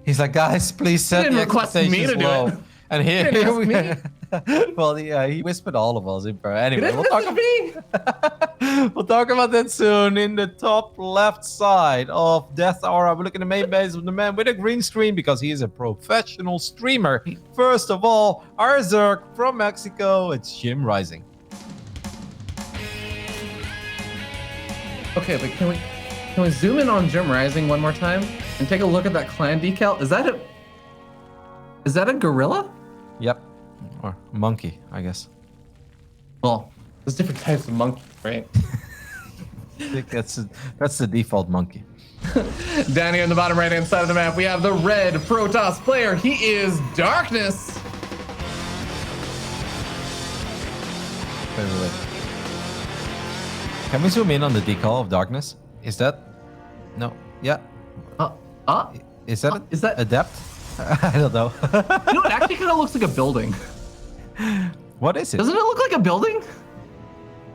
He's like, guys, please set the expectations low. And here we well, yeah, he whispered all of us. Anyway, we'll talk about that soon. In the top left side of Death Aura, we're looking at the main base of the man with a green screen because he is a professional streamer. First of all, our Zerg from Mexico, it's Jimrising. Okay, but can we zoom in on Jimrising one more time and take a look at that clan decal? Is that a gorilla? Yep. Or monkey, I guess. Well, there's different types of monkey, right? I think that's the default monkey. Down here in the bottom right-hand side of the map, we have the red Protoss player. He is Darkness. Wait. Can we zoom in on the decal of Darkness? Is that? No. Yeah. Is that adept? I don't know. You know, it actually kind of looks like a building. What is it? Doesn't it look like a building?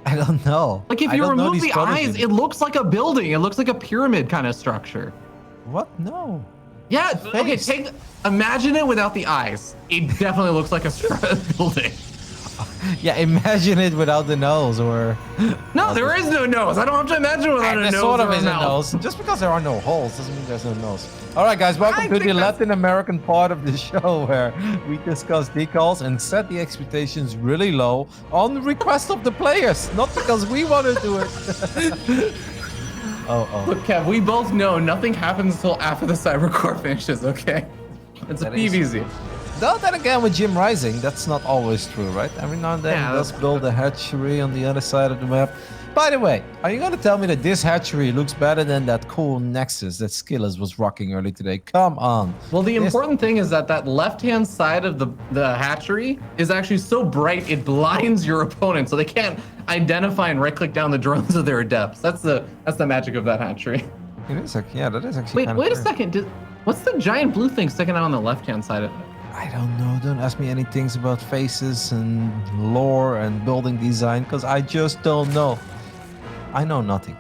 I don't know. Like if you remove the eyes, it looks like a building. It looks like a pyramid kind of structure. What? No. Yeah. Okay. Imagine it without the eyes. It definitely looks like a building. Yeah, imagine it without the nose, or... No, there is no nose. I don't have to imagine without a nose. There sort of is a nose. Just because there are no holes doesn't mean there's no nose. All right, guys, welcome to the Latin American part of the show where we discuss decals and set the expectations really low on the request of the players, not because we want to do it. Look, Kev, we both know nothing happens until after the Cybercore finishes, okay? It's a PVZ. Though then again, with Jimrising, that's not always true, right? Every now and then he does build a hatchery on the other side of the map. By the way, are you going to tell me that this hatchery looks better than that cool Nexus that Skillers was rocking early today? Come on. Well, the important thing is that left-hand side of the hatchery is actually so bright it blinds your opponent, so they can't identify and right-click down the drones of their adepts. That's the magic of that hatchery. It is like, yeah, that is actually. Wait a second. What's the giant blue thing sticking out on the left-hand side of it? I don't know. Don't ask me any things about faces and lore and building design, because I just don't know. I know nothing.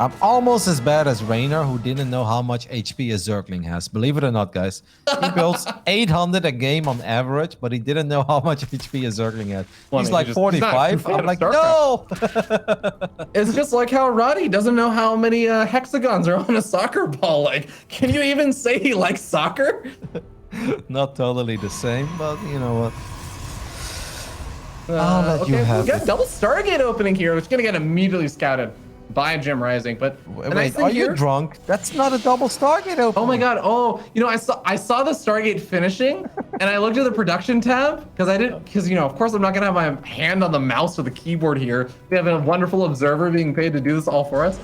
I'm almost as bad as Rainer, who didn't know how much HP a Zergling has. Believe it or not, guys. He builds 800 a game on average, but he didn't know how much HP a Zergling had. He's like 45. I'm like, no! It's just like how Roddy doesn't know how many hexagons are on a soccer ball. Like, can you even say he likes soccer? Not totally the same, but you know what? I'll let you have we got double Stargate opening here, which is gonna get immediately scouted by Jimrising. But wait, are you drunk? That's not a double Stargate opening. Oh my god! Oh, you know, I saw the Stargate finishing, and I looked at the production tab because you know, of course, I'm not gonna have my hand on the mouse or the keyboard here. We have a wonderful observer being paid to do this all for us.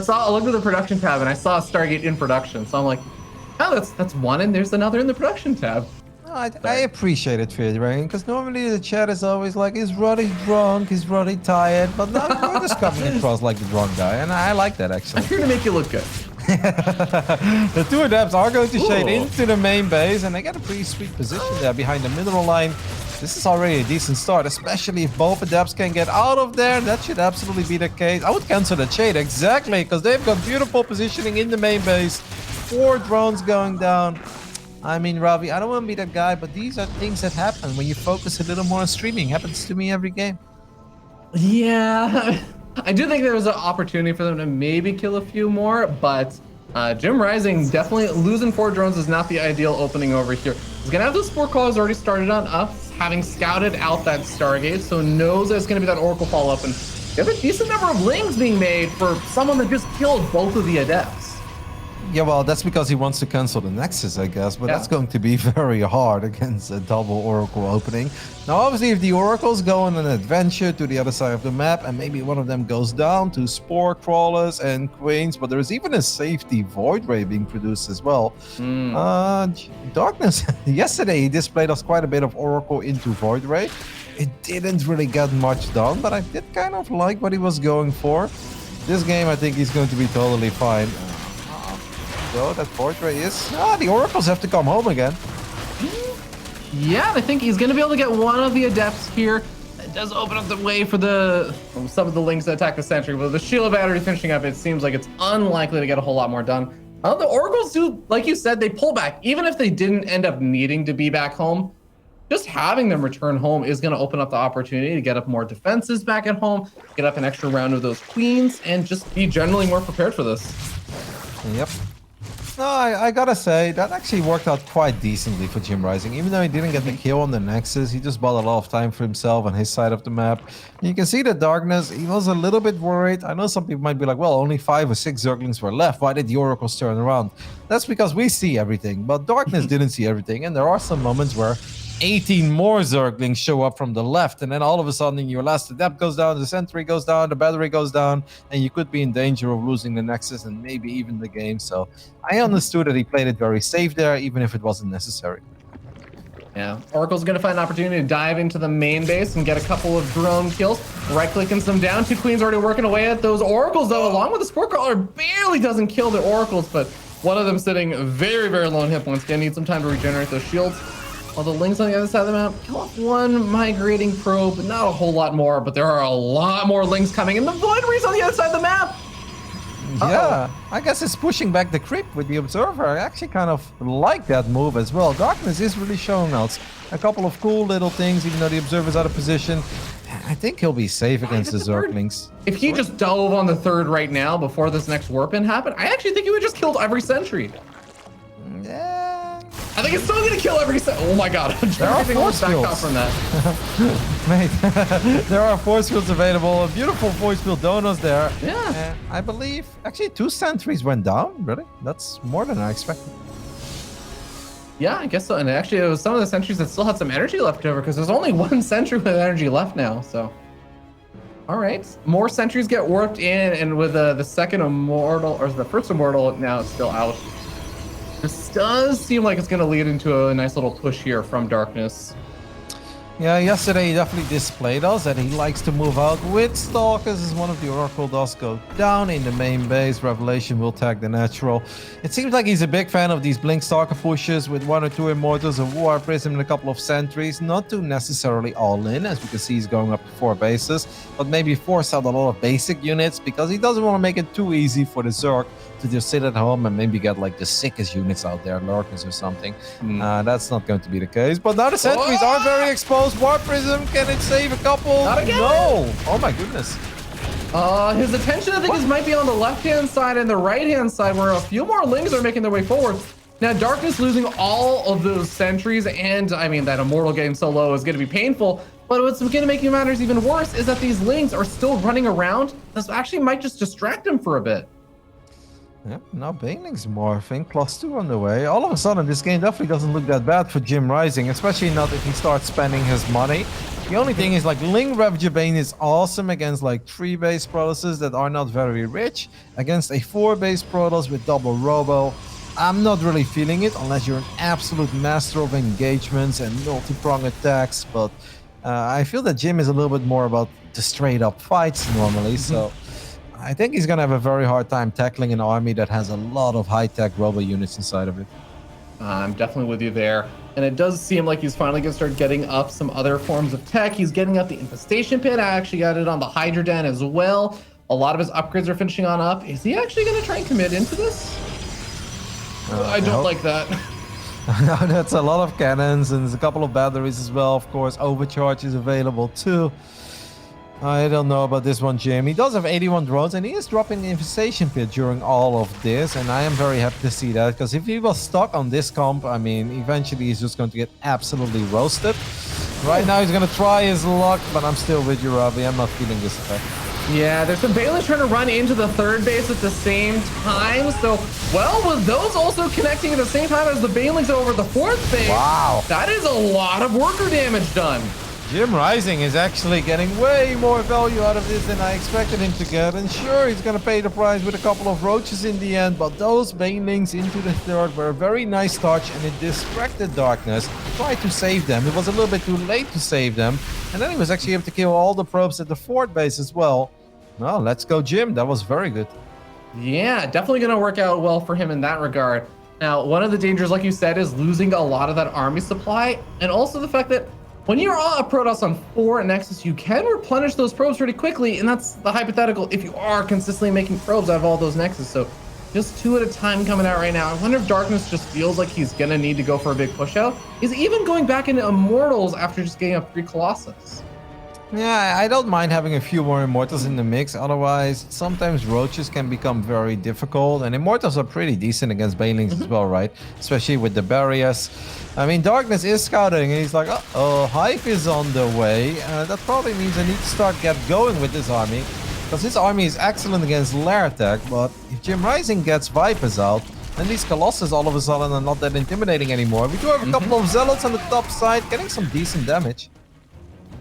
So I looked at the production tab, and I saw Stargate in production. So I'm like, oh, that's one, and there's another in the production tab. I appreciate it, Frederick, because normally the chat is always like, is Roddy drunk? Is Roddy tired? But now you're just coming across like the drunk guy, and I like that, actually. I'm here to make you look good. The two adepts are going to shade into the main base, and they get a pretty sweet position there behind the mineral line. This is already a decent start, especially if both adepts can get out of there. That should absolutely be the case. I would cancel the shade, exactly, because they've got beautiful positioning in the main base. 4 drones going down. I mean, Ravi, I don't want to be that guy, but these are things that happen when you focus a little more on streaming. Happens to me every game. Yeah, I do think there's an opportunity for them to maybe kill a few more, but Jimrising definitely losing 4 drones is not the ideal opening over here. He's gonna have the spore calls already started on up, having scouted out that Stargate, so knows there's gonna be that Oracle follow-up, and they have a decent number of lings being made for someone that just killed both of the adepts. Yeah, well, that's because he wants to cancel the Nexus, I guess, but that's going to be very hard against a double Oracle opening. Now, obviously, if the Oracles go on an adventure to the other side of the map, and maybe one of them goes down to Spore Crawlers and Queens, but there's even a safety Void Ray being produced as well. Darkness, yesterday he displayed us quite a bit of Oracle into Void Ray. It didn't really get much done, but I did kind of like what he was going for. This game, I think he's going to be totally fine. So that Void Ray is... the Oracles have to come home again. Yeah, I think he's going to be able to get one of the Adepts here. It does open up the way for some of the links that attack the Sentry. But with the Shield Battery finishing up, it seems like it's unlikely to get a whole lot more done. The Oracles do, like you said, they pull back. Even if they didn't end up needing to be back home, just having them return home is going to open up the opportunity to get up more defenses back at home, get up an extra round of those queens, and just be generally more prepared for this. Yep. No, I gotta say, that actually worked out quite decently for Jimrising. Even though he didn't get the kill on the Nexus, he just bought a lot of time for himself on his side of the map. You can see the Darkness, he was a little bit worried. I know some people might be like, well, only 5 or 6 Zerglings were left. Why did the Oracles turn around? That's because we see everything, but Darkness didn't see everything. And there are some moments where 18 more Zerglings show up from the left, and then all of a sudden your last adept goes down, the sentry goes down, the battery goes down, and you could be in danger of losing the Nexus and maybe even the game. So I understood that he played it very safe there, even if it wasn't necessary. Yeah, Oracle's going to find an opportunity to dive into the main base and get a couple of drone kills. Right-clicking some down. 2 queens already working away at those Oracles, though, along with the Sport Crawler. Barely doesn't kill the Oracles, but one of them sitting very, very low in hit points. Gonna need some time to regenerate those shields. While the Lings on the other side of the map, kill off 1 migrating probe, but not a whole lot more, but there are a lot more Lings coming, and the Void Reef's on the other side of the map! Yeah, I guess it's pushing back the creep with the Observer. I actually kind of like that move as well. Darkness is really showing us a couple of cool little things, even though the Observer's out of position. I think he'll be safe against the Zerglings. If he just dove on the 3rd right now before this next warp-in happened, I actually think he would just killed every sentry. Yeah. I think it's still gonna kill every oh my god, there are force fields from that. Mate, there are force fields available. A beautiful force field donos there. Yeah. I believe actually 2 sentries went down. Really? That's more than I expected. Yeah, I guess so. And actually, it was some of the sentries that still had some energy left over because there's only 1 sentry with energy left now. So, all right, more sentries get warped in, and with the second immortal or the first immortal now it's still out. This does seem like it's going to lead into a nice little push here from Darkness. Yeah, yesterday he definitely displayed us that he likes to move out with Stalkers as one of the Oracle does go down in the main base. Revelation will tag the natural. It seems like he's a big fan of these Blink Stalker pushes with 1 or 2 Immortals, a War Prism, and a couple of Sentries. Not too necessarily all in, as we can see he's going up to 4 bases, but maybe force out a lot of basic units because he doesn't want to make it too easy for the Zerg to just sit at home and maybe get like the sickest units out there, Lurkers or something. That's not going to be the case. But now the sentries are very exposed. War Prism, can it save a couple? Not again. No. Oh my goodness. His attention, I think, might be on the left-hand side and the right-hand side, where a few more Lings are making their way forward. Now, Darkness losing all of those sentries, and I mean, that Immortal game so low is going to be painful. But what's going to make matters even worse is that these Lings are still running around. This actually might just distract him for a bit. Yeah, now Baneling's morphing, +2 on the way. All of a sudden, this game definitely doesn't look that bad for Jimrising, especially not if he starts spending his money. The only thing is, like, Ling Rev Jabane is awesome against, like, 3-base Protosses that are not very rich. Against a 4-base Protoss with double Robo, I'm not really feeling it, unless you're an absolute master of engagements and multi-prong attacks. But I feel that Jim is a little bit more about the straight-up fights normally, so I think he's going to have a very hard time tackling an army that has a lot of high-tech Robo units inside of it. I'm definitely with you there. And it does seem like he's finally going to start getting up some other forms of tech. He's getting up the Infestation Pit. I actually got it on the Hydra Den as well. A lot of his upgrades are finishing on up. Is he actually going to try and commit into this? I don't like that. That's a lot of cannons, and there's a couple of batteries as well. Of course, overcharge is available too. I don't know about this one, Jim. He does have 81 drones, and he is dropping the Infestation Pit during all of this, and I am very happy to see that, because if he was stuck on this comp, I mean, eventually he's just going to get absolutely roasted. Right now he's going to try his luck, but I'm still with you, Robbie. I'm not feeling this effect. Yeah, there's some Balins trying to run into the 3rd base at the same time. So, well, with those also connecting at the same time as the Balins over the 4th base, wow, that is a lot of worker damage done. Jimrising is actually getting way more value out of this than I expected him to get. And sure, he's going to pay the price with a couple of roaches in the end, but those Banelings into the 3rd were a very nice touch, and it distracted Darkness. He tried to save them. It was a little bit too late to save them. And then he was actually able to kill all the probes at the 4th base as well. No, let's go, Jim. That was very good. Yeah, definitely going to work out well for him in that regard. Now, one of the dangers, like you said, is losing a lot of that army supply, and also the fact that when you're on a Protoss on 4 Nexus, you can replenish those probes pretty quickly, and that's the hypothetical if you are consistently making probes out of all those Nexus. So Just 2 at a time coming out right now. I wonder if Darkness just feels like he's gonna need to go for a big push out. He's even going back into Immortals after just getting up 3 Colossus. Yeah, I don't mind having a few more Immortals in the mix. Otherwise, sometimes Roaches can become very difficult. And Immortals are pretty decent against Banelings as well, right? Especially with the barriers. I mean, Darkness is scouting, and he's like, uh-oh, Hive is on the way. That probably means I need to get going with this army. Because this army is excellent against lair attack. But if Jimrising gets Vipers out, then these Colossus all of a sudden are not that intimidating anymore. We do have a couple of Zealots on the top side, getting some decent damage.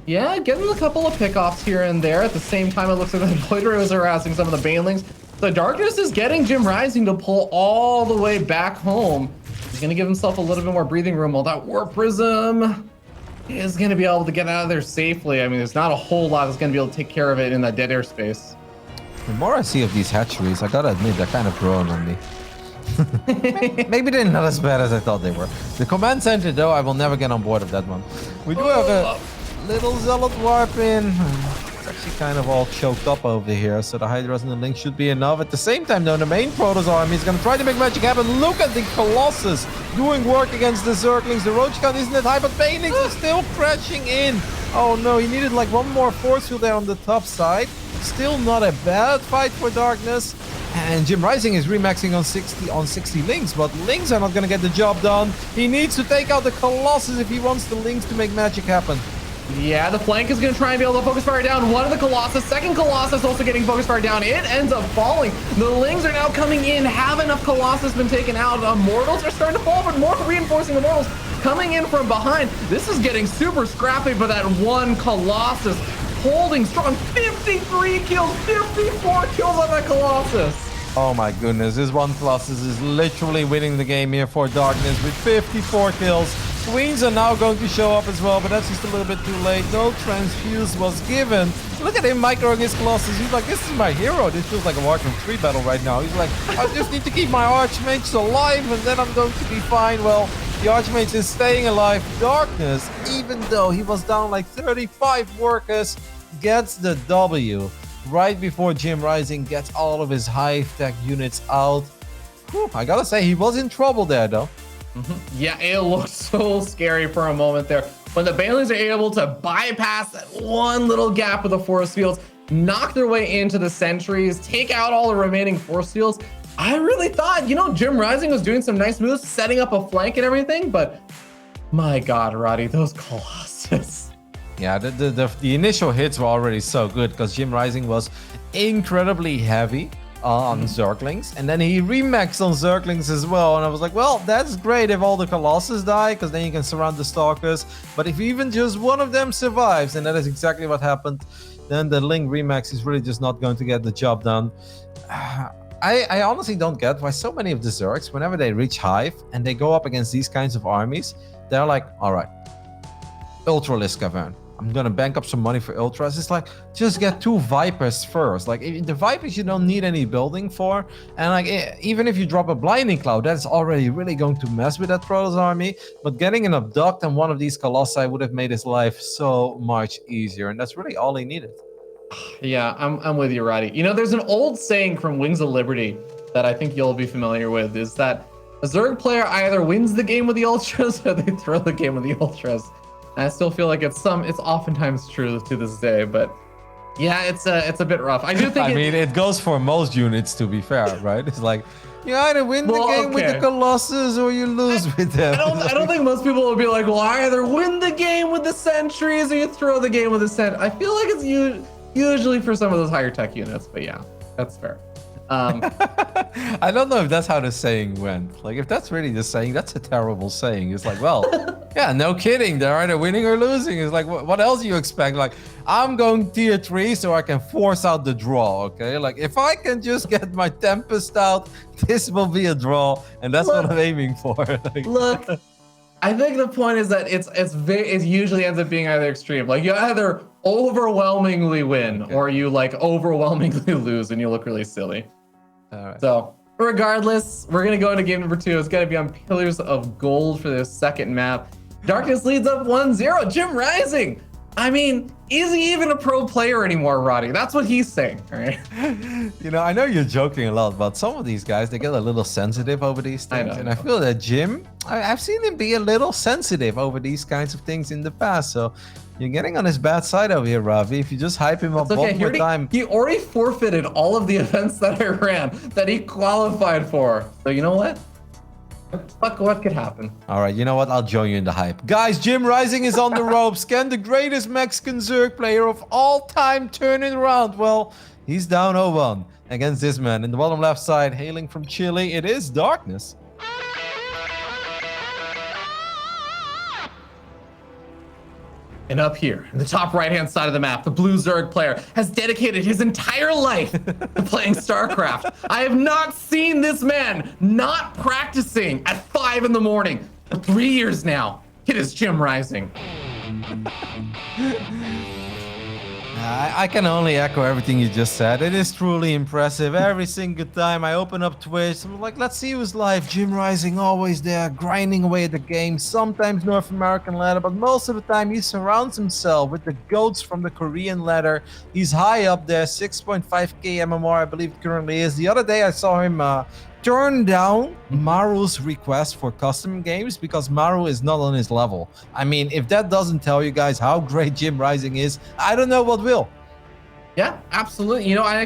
Yeah, getting a couple of pickoffs here and there. At the same time, it looks like the Embroiderer is harassing some of the Banelings. The Darkness is getting Jimrising to pull all the way back home. He's going to give himself a little bit more breathing room, while that Warp Prism is going to be able to get out of there safely. I mean, there's not a whole lot that's going to be able to take care of it in that dead air space. The more I see of these hatcheries, I gotta admit, they're kind of growing on me. Maybe they're not as bad as I thought they were. The command center, though, I will never get on board of that one. We do have a little Zealot warp in. It's actually kind of all choked up over here, so the Hydras and the Link should be enough. At the same time, though, the main Protoss army is going to try to make magic happen. Look at the Colossus doing work against the Zerglings. The Roach count isn't that high, but Banelings is still crashing in. Oh no, he needed like one more force field there on the top side. Still not a bad fight for Darkness. And Jimrising is remaxing on 60 Links, but Links are not going to get the job done. He needs to take out the Colossus if he wants the Links to make magic happen. Yeah, the flank is going to try and be able to focus fire down one of the Colossus. Second Colossus also getting focus fire down. It ends up falling. The Lings are now coming in. Have enough Colossus been taken out? Immortals are starting to fall, but more reinforcing Immortals coming in from behind. This is getting super scrappy for that one Colossus. Holding strong. 53 kills, 54 kills on that Colossus. Oh my goodness, this one Colossus is literally winning the game here for Darkness with 54 kills. Queens are now going to show up as well, but that's just a little bit too late. No transfuse was given. Look at him microing his Colossus. He's like, this is my hero. This feels like a Warcraft 3 battle right now. He's like, I just need to keep my Archmages alive and then I'm going to be fine. Well, the Archmage is staying alive. Darkness, even though he was down like 35 workers, gets the W right before Jimrising gets all of his high-tech units out. Whew, I gotta say, he was in trouble there, though. Yeah, it looked so scary for a moment there. When the Banelings are able to bypass that one little gap with the force fields, knock their way into the sentries, take out all the remaining force fields, I really thought, you know, Jimrising was doing some nice moves, setting up a flank and everything, but my God, Roddy, those Colossus. Yeah, the initial hits were already so good because Jimrising was incredibly heavy on Zerglings, and then he remaxed on Zerglings as well, and I was like, well, that's great if all the Colossus die, because then you can surround the Stalkers, but if even just one of them survives, and that is exactly what happened, then the Link remax is really just not going to get the job done. I honestly don't get why so many of the Zergs, whenever they reach Hive and they go up against these kinds of armies, they're like, all right, Ultralisk Cavern. I'm gonna bank up some money for Ultras. It's like, just get 2 Vipers first. Like, the Vipers you don't need any building for. And like, even if you drop a Blinding Cloud, that's already really going to mess with that Protoss army. But getting an Abduct on one of these Colossi would have made his life so much easier. And that's really all he needed. Yeah, I'm with you, Roddy. You know, there's an old saying from Wings of Liberty that I think you'll be familiar with, is that a Zerg player either wins the game with the Ultras or they throw the game with the Ultras. I still feel like it's oftentimes true to this day, but yeah, it's a bit rough. I do think I mean, it goes for most units, to be fair, right? It's like, you either win the game with the Colossus or you lose with them. I don't think most people would be like, well, I either win the game with the sentries or you throw the game with the sent. I feel like it's usually for some of those higher tech units, but yeah, that's fair. I don't know if that's how the saying went. Like, if that's really the saying, that's a terrible saying. It's like, well, yeah, no kidding. They're either winning or losing. It's like, what else do you expect? Like, I'm going tier 3 so I can force out the draw, okay? Like, if I can just get my Tempest out, this will be a draw, and that's what I'm aiming for. Like, look, I think the point is that it usually ends up being either extreme. Like, you either overwhelmingly win or you like overwhelmingly lose and you look really silly. All right. So regardless, we're going to go into game number 2. It's going to be on Pillars of Gold for this second map. Darkness leads up 1-0. Jimrising, I mean, is he even a pro player anymore, Roddy? That's what he's saying, all right? You know, I know you're joking a lot, but some of these guys, they get a little sensitive over these things. I and I feel that Jim, I've seen him be a little sensitive over these kinds of things in the past. So you're getting on his bad side over here, Ravi. If you just hype him up one more time. He already forfeited all of the events that I ran that he qualified for. So you know what? What could happen? All right, you know what? I'll join you in the hype. Guys, Jimrising is on the ropes. Can the greatest Mexican Zerg player of all time turn it around? Well, he's down 0-1 against this man. In the bottom left side, hailing from Chile, it is Darkness. And up here, in the top right-hand side of the map, the blue Zerg player has dedicated his entire life to playing StarCraft. I have not seen this man not practicing at 5 in the morning for 3 years now. It is Jimrising. I can only echo everything you just said. It is truly impressive. Every single time I open up Twitch, I'm like, let's see who's live. Jimrising always there, grinding away at the game. Sometimes North American ladder, but most of the time he surrounds himself with the goats from the Korean ladder. He's high up there, 6.5k MMR, I believe it currently is. The other day I saw him turn down Maru's request for custom games because Maru is not on his level. I mean, if that doesn't tell you guys how great Jimrising is, I don't know what will. Yeah, absolutely. You know, I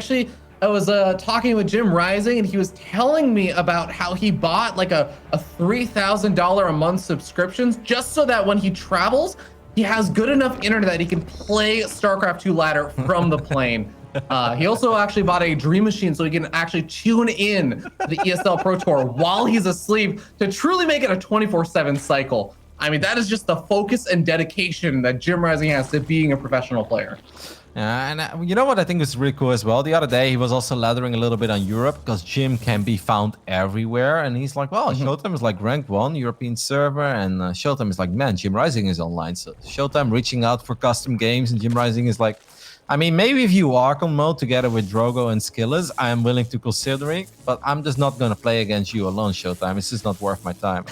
was talking with Jimrising, and he was telling me about how he bought like a $3,000 a month subscriptions just so that when he travels, he has good enough internet that he can play StarCraft 2 ladder from the plane. He also actually bought a Dream Machine so he can actually tune in to the Esl Pro Tour while he's asleep to truly make it a 24/7 cycle. I mean, that is just the focus and dedication that Jimrising has to being a professional player. And you know what I think is really cool as well? The other day, he was also lathering a little bit on Europe because Jim can be found everywhere. And he's like, well, Showtime is like ranked 1 European server. And Showtime is like, man, Jimrising is online. So Showtime reaching out for custom games. And Jimrising is like, I mean, maybe if you arc on mode together with Drogo and Skillers, I am willing to consider it. But I'm just not going to play against you alone, Showtime. It's just not worth my time.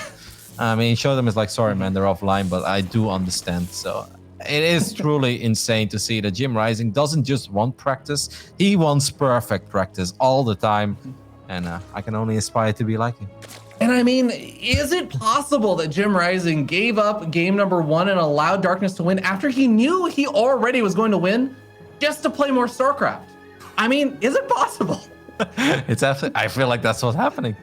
I mean, Showtime is like, sorry, man, they're offline. But I do understand. So it is truly insane to see that Jimrising doesn't just want practice. He wants perfect practice all the time. And I can only aspire to be like him. And I mean, is it possible that Jimrising gave up game number 1 and allowed Darkness to win after he knew he already was going to win just to play more StarCraft? I mean, is it possible? It's absolutely, I feel like that's what's happening.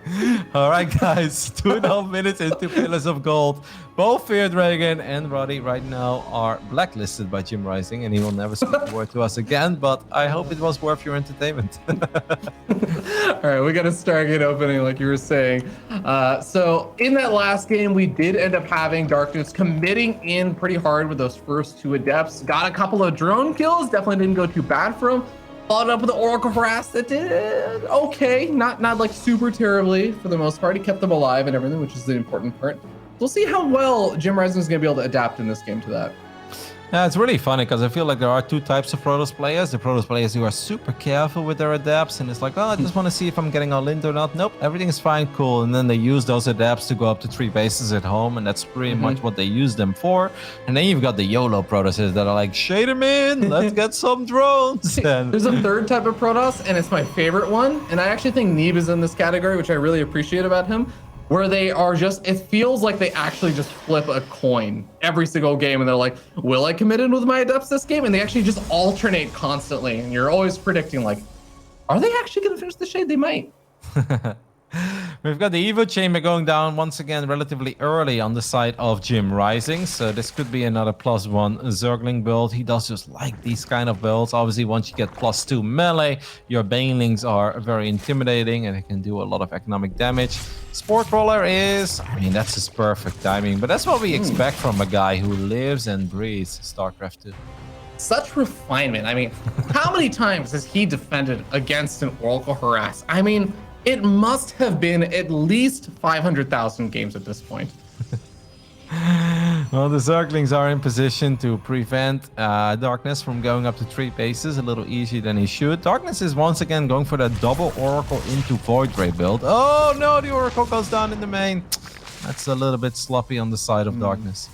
All right, guys, 2.5 minutes into Pillars of Gold. Both Fear Dragon and Roddy right now are blacklisted by Jimrising, and he will never speak a word to us again, but I hope it was worth your entertainment. All right, we got a Stargate opening like you were saying. So in that last game, we did end up having Darkness committing in pretty hard with those first 2 Adepts. Got a couple of drone kills, definitely didn't go too bad for him. Followed up with the Oracle Harass that did okay, not like super terribly for the most part. He kept them alive and everything, which is the important part. We'll see how well Jimrising is going to be able to adapt in this game to that. Yeah, it's really funny because I feel like there are 2 types of Protoss players. The Protoss players who are super careful with their adapts and it's like, oh, I just want to see if I'm getting all in or not. Nope, everything is fine, cool. And then they use those adapts to go up to 3 bases at home, and that's pretty much what they use them for. And then you've got the YOLO Protosses that are like, shade them in, let's get some drones. And there's a 3rd type of Protoss, and it's my favorite one. And I actually think Neeb is in this category, which I really appreciate about him, where they are just, it feels like they actually just flip a coin every single game, and they're like, will I commit in with my Adepts this game? And they actually just alternate constantly, and you're always predicting like, are they actually going to finish the shade? They might. We've got the Evo Chamber going down once again relatively early on the side of Jimrising, so this could be another +1 Zergling build. He does just like these kind of builds. Obviously, once you get +2 melee, your Banelings are very intimidating and it can do a lot of economic damage. Sport Roller is, I mean, that's his perfect timing, but that's what we expect from a guy who lives and breathes StarCraft 2. Such refinement. I mean, how many times has he defended against an Oracle Harass? I mean, it must have been at least 500,000 games at this point. Well, the Zerglings are in position to prevent Darkness from going up to 3 bases a little easier than he should. Darkness is once again going for that double Oracle into Void Ray build. Oh no, the Oracle goes down in the main. That's a little bit sloppy on the side of Darkness.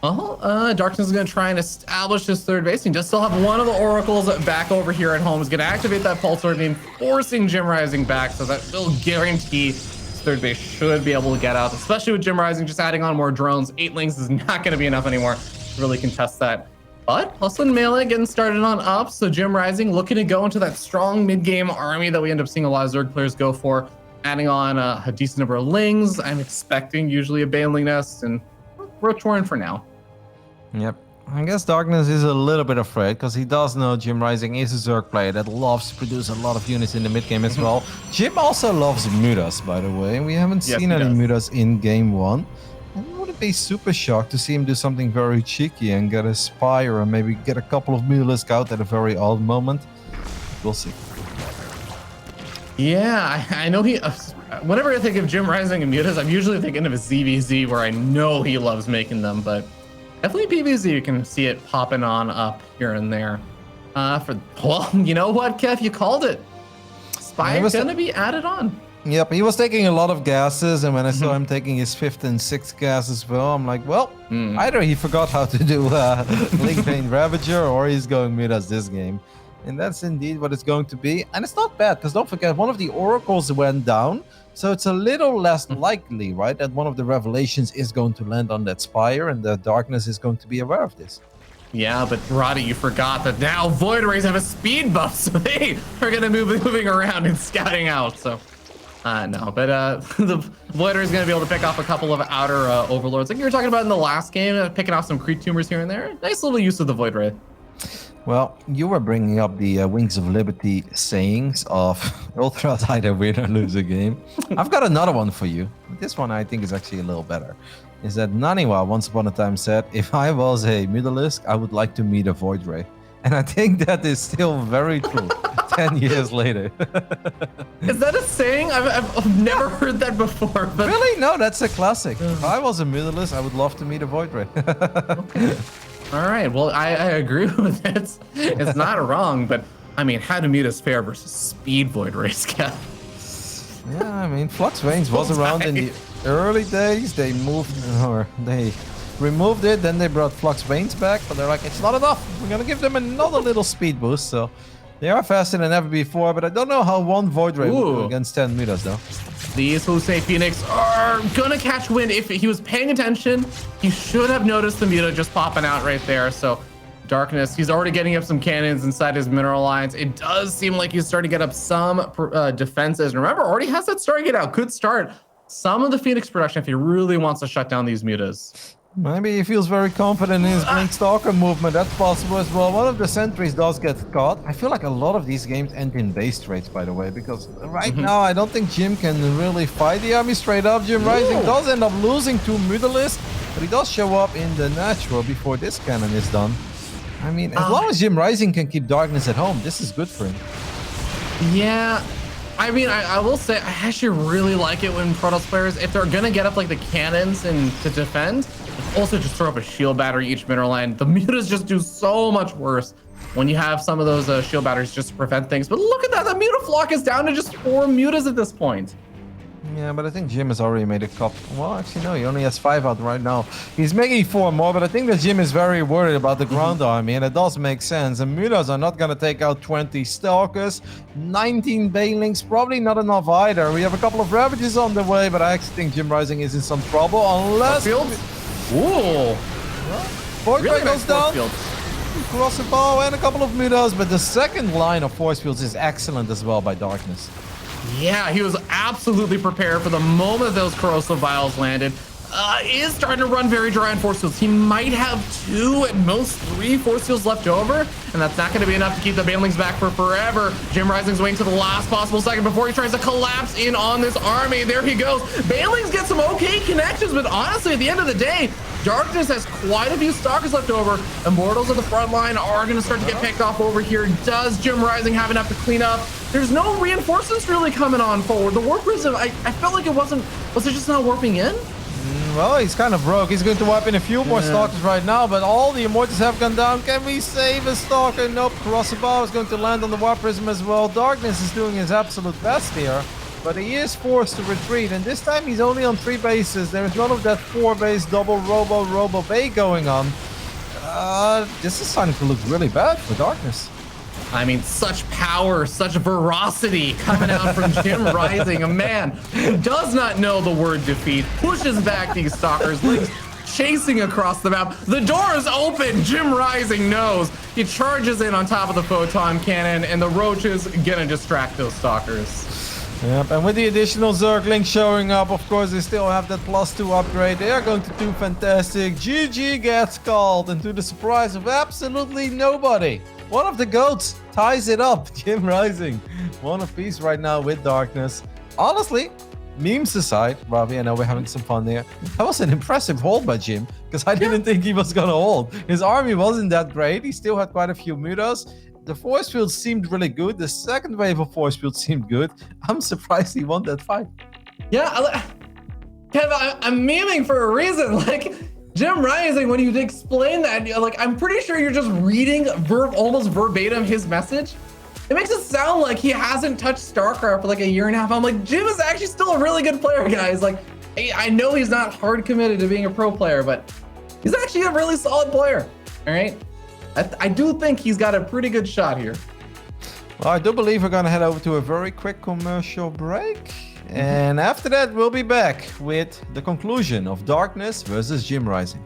Darkness is going to try and establish his third base. He does still have one of the oracles back over here at home. He's going to activate that pulse orb, forcing Jimrising back, so that will guarantee his third base should be able to get out, especially with Jimrising just adding on more drones. 8 links is not going to be enough anymore to really contest that. But Hustlin' Melee getting started on up, so Jimrising looking to go into that strong mid-game army that we end up seeing a lot of Zerg players go for, adding on a decent number of lings. I'm expecting usually a Baneling Nest, and we're touring for now. Yep. I guess Darkness is a little bit afraid because he does know Jimrising is a Zerg player that loves to produce a lot of units in the mid game as well. Jim also loves mutas, by the way. We haven't seen any mutas in game 1. I wouldn't be super shocked to see him do something very cheeky and get a Spire and maybe get a couple of Mutalisk out at a very odd moment. We'll see. Yeah, I know he... whenever I think of Jimrising and mutas, I'm usually thinking of a ZVZ where I know he loves making them, but definitely PVZ, you can see it popping on up here and there. Well, you know what, Kev? You called it. Spire's gonna be added on. Yep, he was taking a lot of gases, and when I saw him taking his 5th and 6th gas as well, I'm like, well, either he forgot how to do Link Vein Ravager, or he's going mutas this game. And that's indeed what it's going to be. And it's not bad, because don't forget, one of the oracles went down, so it's a little less likely, right, that one of the revelations is going to land on that Spire, and the Darkness is going to be aware of this. Yeah, but Roddy, you forgot that now Void Rays have a speed buff, so they are going to be moving around and scouting out, so... no, but the Void Ray is going to be able to pick off a couple of outer overlords, like you were talking about in the last game, picking off some creep tumors here and there. Nice little use of the Void Ray. Well, you were bringing up the Wings of Liberty sayings of Ultra either win or lose a game. I've got another one for you. This one I think is actually a little better. Is that Naniwa once upon a time said, if I was a Mutalisk, I would like to meet a Void Ray. And I think that is still very true 10 years later. Is that a saying? I've never heard that before. But... Really? No, that's a classic. If I was a Mutalisk, I would love to meet a Void Ray. Okay. All right. Well, I agree with it. It's not wrong, but I mean, how do mutas fare versus speed Void Rays, Kev? Yeah, I mean, Flux Veins was around in the early days. They moved, or they removed it, then they brought Flux Veins back, but they're like, it's not enough. We're gonna give them another little speed boost, so they are faster than ever before, but I don't know how one Void Ray would do against 10 mutas, though. These Hussein Phoenix are gonna catch wind. If he was paying attention, he should have noticed the muta just popping out right there, so Darkness, he's already getting up some cannons inside his mineral lines. It does seem like he's starting to get up some defenses. Remember, already has that Stargate out. Could start some of the Phoenix production if he really wants to shut down these mutas. Maybe he feels very confident in his Blink Stalker movement. That's possible as well. One of the sentries does get caught. I feel like a lot of these games end in base trades, by the way, because right now I don't think Jim can really fight the army straight up. Jimrising does end up losing to Mutalisk, but he does show up in the natural before this cannon is done. I mean, as long as Jimrising can keep Darkness at home, this is good for him. Yeah. I mean, I will say, I actually really like it when Protoss players, if they're going to get up like the cannons and to defend, also just throw up a shield battery each mineral line. The mutas just do so much worse when you have some of those shield batteries just to prevent things. But look at that, the muta flock is down to just 4 mutas at this point. Yeah, but I think Jim has already made a couple. Well, actually, no, he only has 5 out right now. He's making 4 more, but I think that Jim is very worried about the ground army, and it does make sense. And mutas are not going to take out 20 Stalkers, 19 Banelings, probably not enough either. We have a couple of Ravages on the way, but I actually think Jimrising is in some trouble, unless... Ooh! Void Ray goes down. Cross the bow and a couple of mutas, but the second line of force fields is excellent as well by Darkness. Yeah, he was absolutely prepared for the moment those corrosive vials landed. Is starting to run very dry on force fields. He might have 2, at most 3 force fields left over, and that's not going to be enough to keep the Banelings back for forever. Jimrising's waiting to the last possible second before he tries to collapse in on this army. There he goes. Banelings get some okay connections, but honestly, at the end of the day, Darkness has quite a few Stalkers left over. Immortals at the front line are going to start to get picked off over here. Does Jimrising have enough to clean up? There's no reinforcements really coming on forward. The Warp Prism, I felt like it was it just not warping in? Well, he's kind of broke. He's going to wipe in a few more Stalkers right now, but all the Immortals have gone down. Can we save a Stalker? Nope. Crossbow is going to land on the Warp Prism as well. Darkness is doing his absolute best here, but he is forced to retreat, and this time he's only on 3 bases. There is none of that 4-base double Robo Bay going on. This is starting to look really bad for Darkness. I mean, such power, such ferocity coming out from Jimrising, a man who does not know the word defeat, pushes back these Stalkers, leaves chasing across the map. The door is open. Jimrising knows. He charges in on top of the photon cannon, and the roaches gonna distract those Stalkers. Yep, and with the additional Zergling showing up, of course, they still have that +2 upgrade. They are going to do fantastic. GG gets called, and to the surprise of absolutely nobody, one of the GOATs ties it up. Jimrising, one apiece right now with Darkness. Honestly, memes aside, Ravi, I know we're having some fun there. That was an impressive hold by Jim, because I didn't think he was gonna hold. His army wasn't that great. He still had quite a few mutas. The force field seemed really good. The second wave of force field seemed good. I'm surprised he won that fight. Yeah, Kev, I'm memeing for a reason. Like, Jimrising, when you explain that, like, I'm pretty sure you're just reading almost verbatim his message. It makes it sound like he hasn't touched StarCraft for like a year and a half. I'm like, Jim is actually still a really good player, guys. Like, I know he's not hard committed to being a pro player, but he's actually a really solid player. All right. I do think he's got a pretty good shot here. Well, I do believe we're going to head over to a very quick commercial break. And after that, we'll be back with the conclusion of Darkness versus Jimrising.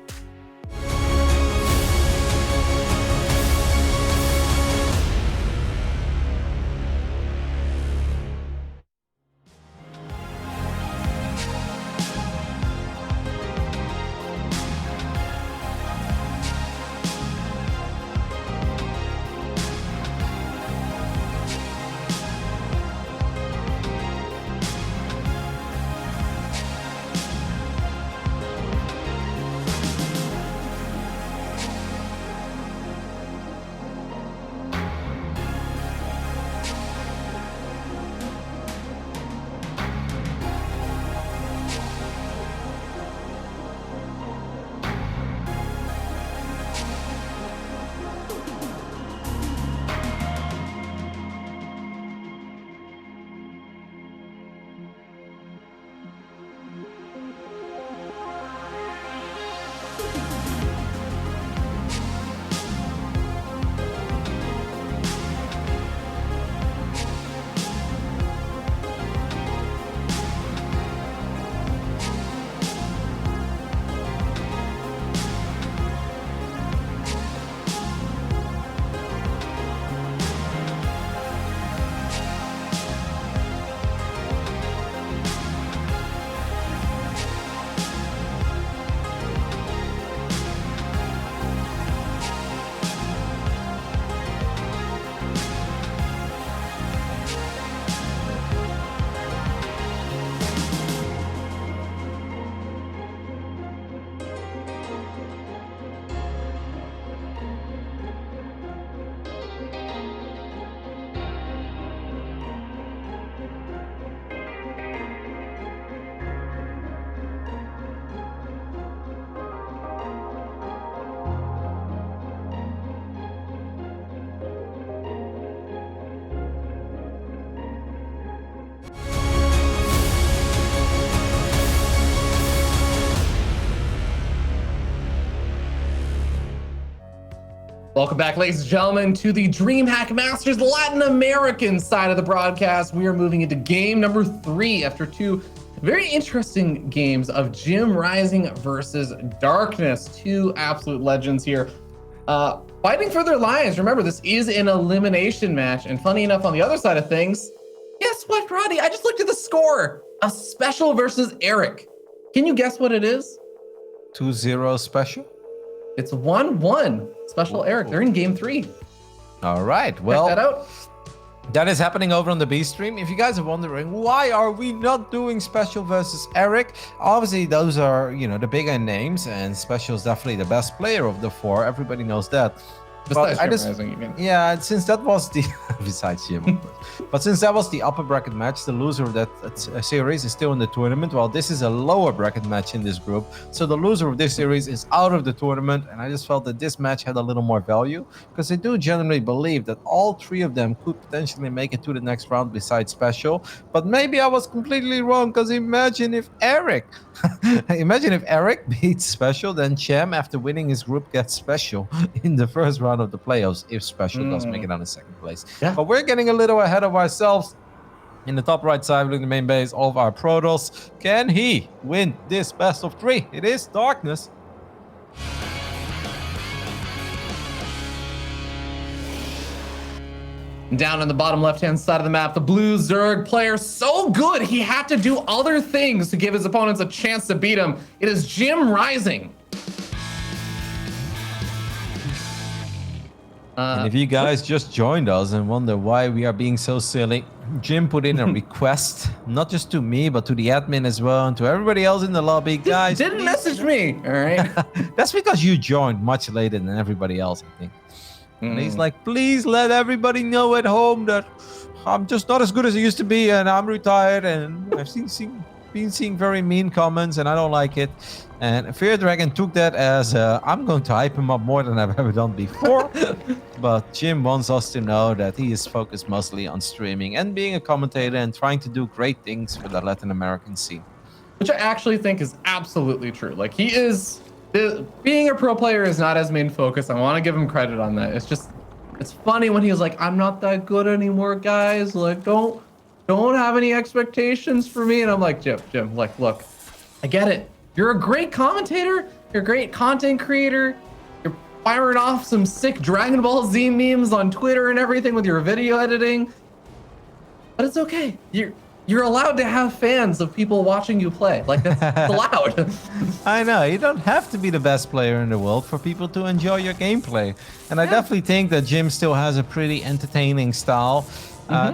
Welcome back, ladies and gentlemen, to the DreamHack Masters Latin American side of the broadcast. We are moving into game number 3 after 2 very interesting games of Jimrising versus Darkness. 2 absolute legends here, fighting for their lives. Remember, this is an elimination match. And funny enough, on the other side of things, guess what, Roddy? I just looked at the score. A special versus Eric. Can you guess what it is? 2-0 special? It's 1-1. Special Eric. They're in game 3. All right. Well, check that out. That is happening over on the B stream. If you guys are wondering, why are we not doing Special versus Eric? Obviously, those are, the bigger names, and Special is definitely the best player of the 4. Everybody knows that. Besides I Jimrising, you mean? yeah, since that was the besides Jim, but since that was the upper bracket match, the loser of that series is still in the tournament. While this is a lower bracket match in this group, so the loser of this series is out of the tournament. And I just felt that this match had a little more value because I do genuinely believe that all three of them could potentially make it to the next round besides Special. But maybe I was completely wrong because imagine if Eric beats Special, then Cham, after winning his group, gets Special in the first round of the playoffs if Special does make it on the second place. Yeah. But we're getting a little ahead of ourselves. In the top right side, looking the main base of our Protoss. Can he win this best of 3? It is Darkness. Down in the bottom left-hand side of the map, the blue Zerg player, so good, he had to do other things to give his opponents a chance to beat him. It is Jimrising. And if you guys just joined us and wonder why we are being so silly, Jim put in a request, not just to me, but to the admin as well, and to everybody else in the lobby. Guys, didn't message me, all right? That's because you joined much later than everybody else, I think. And he's like, please let everybody know at home that I'm just not as good as I used to be, and I'm retired, and I've been seeing very mean comments, and I don't like it. And Fear Dragon took that as I'm going to hype him up more than I've ever done before. But Jim wants us to know that he is focused mostly on streaming and being a commentator and trying to do great things for the Latin American scene. Which I actually think is absolutely true. Like, he is... being a pro player is not his main focus. I want to give him credit on that. It's just... it's funny when he's like, I'm not that good anymore, guys. Like, don't have any expectations for me. And I'm like, Jim, like, look, I get it. You're a great commentator. You're a great content creator. You're firing off some sick Dragon Ball Z memes on Twitter and everything with your video editing. But it's okay. You're allowed to have fans of people watching you play. Like, that's allowed. I know. You don't have to be the best player in the world for people to enjoy your gameplay. And I definitely think that Jim still has a pretty entertaining style.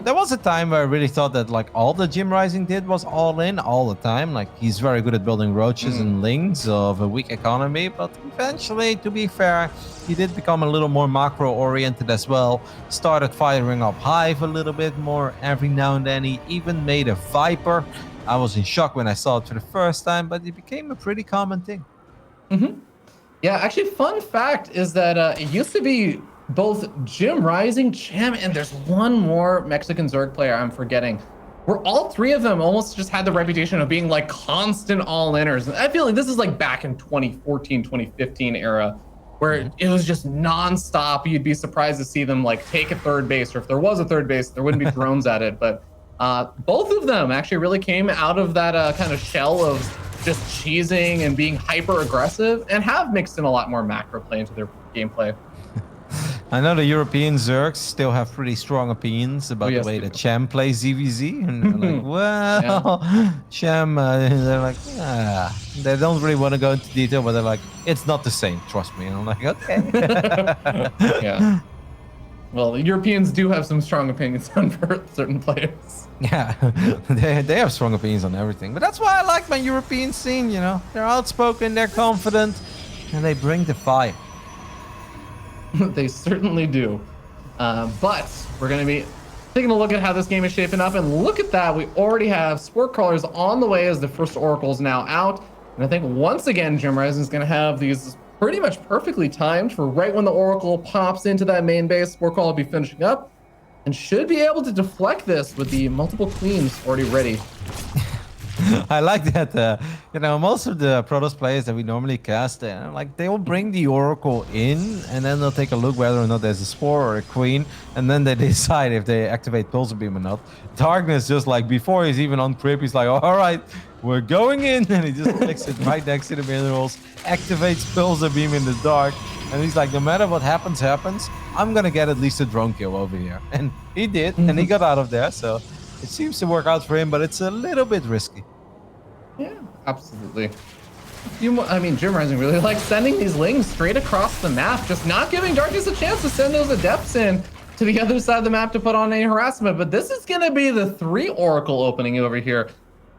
There was a time where I really thought that like all the Jimrising did was all in all the time. Like, he's very good at building roaches and lings of a weak economy, but eventually, to be fair, he did become a little more macro oriented as well. Started firing up Hive a little bit more every now and then. He even made a Viper. I was in shock when I saw it for the first time, but it became a pretty common thing. Yeah, actually, fun fact is that it used to be both Jimrising, Cham, and there's one more Mexican Zerg player I'm forgetting, where all three of them almost just had the reputation of being like constant all-inners. And I feel like this is like back in 2014, 2015 era, where it was just non-stop. You'd be surprised to see them like take a third base, or if there was a third base, there wouldn't be drones at it. But both of them actually really came out of that kind of shell of just cheesing and being hyper aggressive, and have mixed in a lot more macro play into their gameplay. I know the European Zergs still have pretty strong opinions about the way that Cham plays ZVZ, and they're like, well, Cham, they're like, they don't really want to go into detail, but they're like, it's not the same, trust me. And I'm like, okay. Yeah. Well, the Europeans do have some strong opinions on certain players. Yeah, they have strong opinions on everything, but that's why I like my European scene, you know? They're outspoken, they're confident, and they bring the fire. They certainly do. But we're going to be taking a look at how this game is shaping up, and look at that. We already have Sport Crawlers on the way as the first Oracle's now out. And I think once again, Jimrising is going to have these pretty much perfectly timed for right when the Oracle pops into that main base. Sport Crawler will be finishing up and should be able to deflect this with the multiple queens already ready. I like that, you know, most of the Protoss players that we normally cast, like, they will bring the Oracle in, and then they'll take a look whether or not there's a Spore or a Queen, and then they decide if they activate Pulsar Beam or not. Darkness, just like, before he's even on Crip, he's like, all right, we're going in, and he just clicks it right next to the minerals, activates Pulsar Beam in the dark, and he's like, no matter what happens, I'm gonna get at least a drone kill over here. And he did, and he got out of there, so it seems to work out for him, but it's a little bit risky. Yeah, absolutely. I mean, Jimrising really likes sending these lings straight across the map, just not giving Darkness a chance to send those adepts in to the other side of the map to put on any harassment. But this is going to be the 3 Oracle opening over here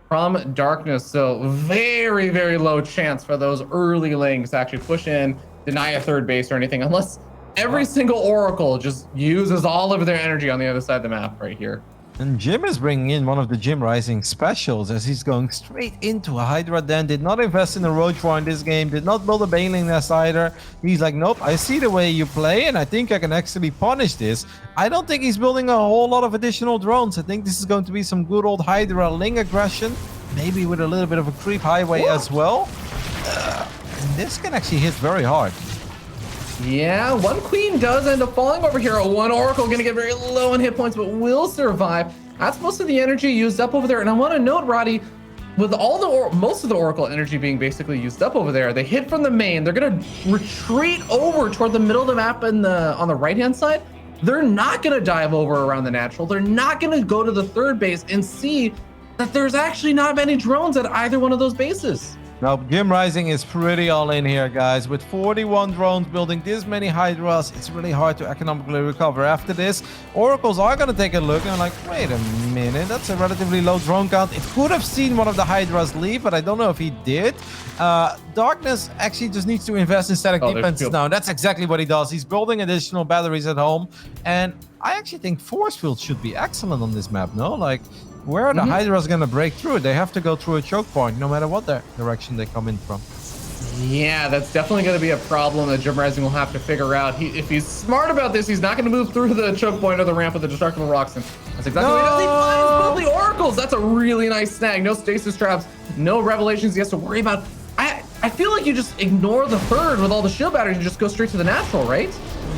from Darkness. So very, very low chance for those early lings to actually push in, deny a third base or anything, unless Every single Oracle just uses all of their energy on the other side of the map right here. And Jim is bringing in one of the Jimrising specials as he's going straight into a Hydra den. Did not invest in a Roach War in this game. Did not build a Baneling Nest either. He's like, nope, I see the way you play and I think I can actually punish this. I don't think he's building a whole lot of additional drones. I think this is going to be some good old Hydra Ling aggression. Maybe with a little bit of a creep highway as well. And this can actually hit very hard. Yeah, one queen does end up falling over here. One Oracle going to get very low on hit points, but will survive. That's most of the energy used up over there. And I want to note, Roddy, with all the most of the Oracle energy being basically used up over there, they hit from the main. They're going to retreat over toward the middle of the map on the right-hand side. They're not going to dive over around the natural. They're not going to go to the third base and see that there's actually not many drones at either one of those bases. Now, Jimrising is pretty all in here, guys. With 41 drones building this many Hydras, it's really hard to economically recover after this. Oracles are going to take a look and like, wait a minute, that's a relatively low drone count. It could have seen one of the Hydras leave, but I don't know if he did. Darkness actually just needs to invest in static defenses now. That's exactly what he does. He's building additional batteries at home. And I actually think force field should be excellent on this map, no? Like, where are the Hydras going to break through? They have to go through a choke point, no matter what direction they come in from. Yeah, that's definitely going to be a problem that Jimrising will have to figure out. If he's smart about this, he's not going to move through the choke point or the ramp with the destructible rocks. And that's exactly what he does. He finds both the Oracles. That's a really nice snag. No stasis traps, no revelations he has to worry about. I feel like you just ignore the third with all the shield batteries and just go straight to the natural, right?